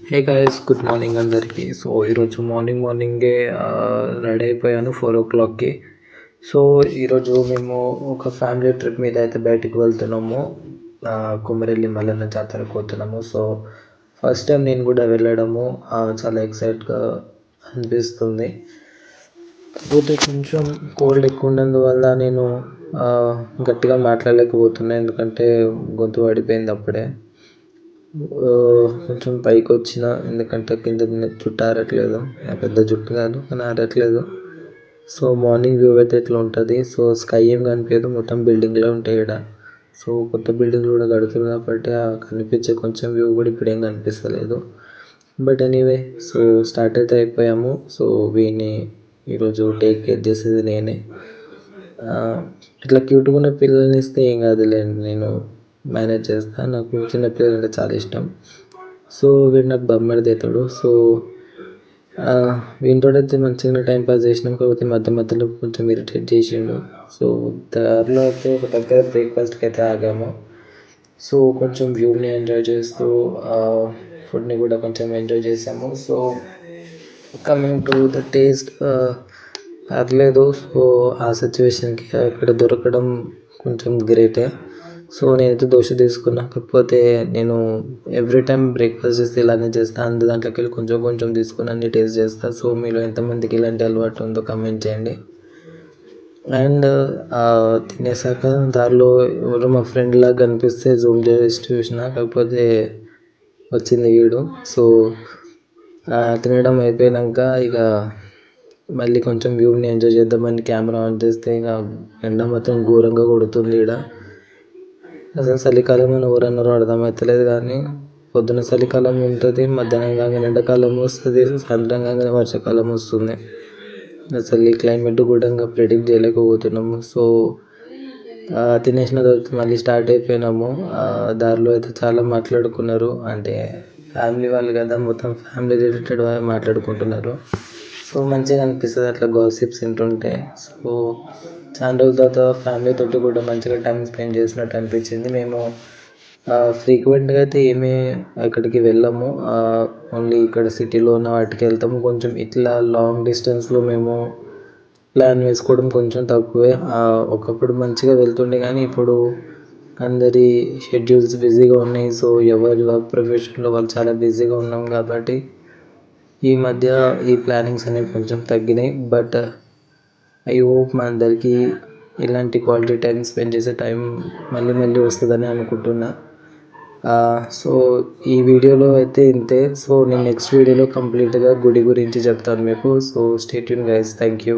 Hey guys, good morning అందరికీ. So ఈరోజు మార్నింగే రెడీ అయిపోయాను 4 o'clockకి. సో ఈరోజు మేము ఒక ఫ్యామిలీ ట్రిప్ మీద అయితే బయటికి వెళ్తున్నాము. కుమరెల్లి మల్లన్న జాతరకు పోతున్నాము. సో ఫస్ట్ టైం నేను కూడా వెళ్ళడము చాలా ఎక్సైట్గా అనిపిస్తుంది. కాకపోతే కొంచెం కోల్డ్ ఎక్కువ ఉన్నందువల్ల నేను గట్టిగా మాట్లాడలేకపోతున్నాను, ఎందుకంటే గొంతు పడిపోయింది అప్పుడే. కొంచెం పైకి వచ్చిన, ఎందుకంటే కింద జుట్టు ఆరట్లేదు. పెద్ద జుట్టు కాదు కానీ ఆరట్లేదు. సో మార్నింగ్ వ్యూ అయితే ఇట్లా ఉంటుంది. సో స్కై ఏం కనిపించదు, మొత్తం బిల్డింగ్లే ఉంటాయి ఇక్కడ. సో కొత్త బిల్డింగ్లు కూడా కడుతుంది కాబట్టి కనిపించే కొంచెం వ్యూ కూడా ఇప్పుడు ఏం కనిపిస్తలేదు. బట్ ఎనీవే, సో స్టార్ట్ అయితే అయిపోయాము. సో వీడిని ఈరోజు టేక్ కేర్ చేసేది నేనే. ఇట్లా క్యూట్గా ఉన్న పిల్లల్ని ఇస్తే ఏం కాదులేండి, నేను మేనేజ్ చేస్తాను. నాకు చిన్న పిల్లలు అంటే చాలా ఇష్టం. సో వీడు నాకు బొమ్మడిది అవుతాడు. సో వీటితోటైతే మంచిగా టైం పాస్ చేసినాం. కాకపోతే మధ్యలో కొంచెం ఇరిటేట్ చేసిండు. సో దారిలో అయితే ఒక దగ్గర బ్రేక్ఫాస్ట్కి అయితే ఆగాము. సో కొంచెం వ్యూని ఎంజాయ్ చేస్తూ ఫుడ్ని కూడా కొంచెం ఎంజాయ్ చేసాము. So coming to the taste, పర్లేదు. సో ఆ సిచ్యువేషన్కి అక్కడ దొరకడం కొంచెం గ్రేటే. సో నేనైతే దోశ తీసుకున్నా. కాకపోతే నేను ఎవ్రీ టైం బ్రేక్ఫాస్ట్ చేస్తే ఇలానే చేస్తాను. దాంట్లోకి వెళ్ళి కొంచెం తీసుకుని అన్ని టేస్ట్ చేస్తాను. సో మీలో ఎంతమందికి ఇలాంటి అలవాటు ఉందో కమెంట్ చేయండి. అండ్ తినేసాక దారిలో ఎవరో మా ఫ్రెండ్ లాగా కనిపిస్తే జూమ్ చేసి చూసిన, కాకపోతే వచ్చింది వీడు. సో తినడం అయిపోయాక ఇక మళ్ళీ కొంచెం వ్యూని ఎంజాయ్ చేద్దామని కెమెరా ఆన్ చేస్తే ఇక ఎండ మాత్రం ఘోరంగా కొడుతుంది ఇక్కడ. అసలు చలికాలం అని ఎవరన్నారో అర్థమవుతలేదు, కానీ పొద్దున చలికాలం ఉంటుంది, మధ్యాహ్నం కాగానే ఎండాకాలం వస్తుంది, సాయంత్రం కాగానే వర్షాకాలం వస్తుంది. అసలు ఈ క్లైమేట్ కూడా ప్రెడిక్ట్ చేయలేకపోతున్నాము. సో తినేసిన తర్వాత మళ్ళీ స్టార్ట్ అయిపోయినాము. దారిలో అయితే చాలా మాట్లాడుకున్నారు, అంటే ఫ్యామిలీ వాళ్ళు కదా, మొత్తం ఫ్యామిలీ రిలేటెడ్ మాట్లాడుకుంటున్నారు. సో మంచిగా అనిపిస్తుంది అట్లా గాసిప్స్ వింటుంటే. సో చాలా రోజుల తర్వాత ఫ్యామిలీ తోటి కూడా మంచిగా టైం స్పెండ్ చేసినట్టు అనిపించింది. మేము ఫ్రీక్వెంట్గా అయితే ఏమీ అక్కడికి వెళ్ళాము. ఓన్లీ ఇక్కడ సిటీలో ఉన్న వాటికి వెళ్తాము. కొంచెం ఇట్లా లాంగ్ డిస్టెన్స్లో మేము ప్లాన్ వేసుకోవడం కొంచెం తక్కువే. ఒకప్పుడు మంచిగా వెళ్తుండే, కానీ ఇప్పుడు అందరి షెడ్యూల్స్ బిజీగా ఉన్నాయి. సో ఎవరి వర్క్ ప్రొఫెషన్లో వాళ్ళు చాలా బిజీగా ఉన్నాం కాబట్టి ఈ మధ్య ఈ ప్లానింగ్స్ అనేవి కొంచెం తగ్గినాయి. బట్ ఐ హోప్ మా అందరికీ ఇలాంటి క్వాలిటీ టైం స్పెండ్ చేసే టైం మళ్ళీ వస్తుందని అనుకుంటున్నా. సో ఈ వీడియోలో అయితే ఇంతే. సో నేను నెక్స్ట్ వీడియోలో కంప్లీట్గా గుడి గురించి చెప్తాను మీకు. So stay tune guys, thank you.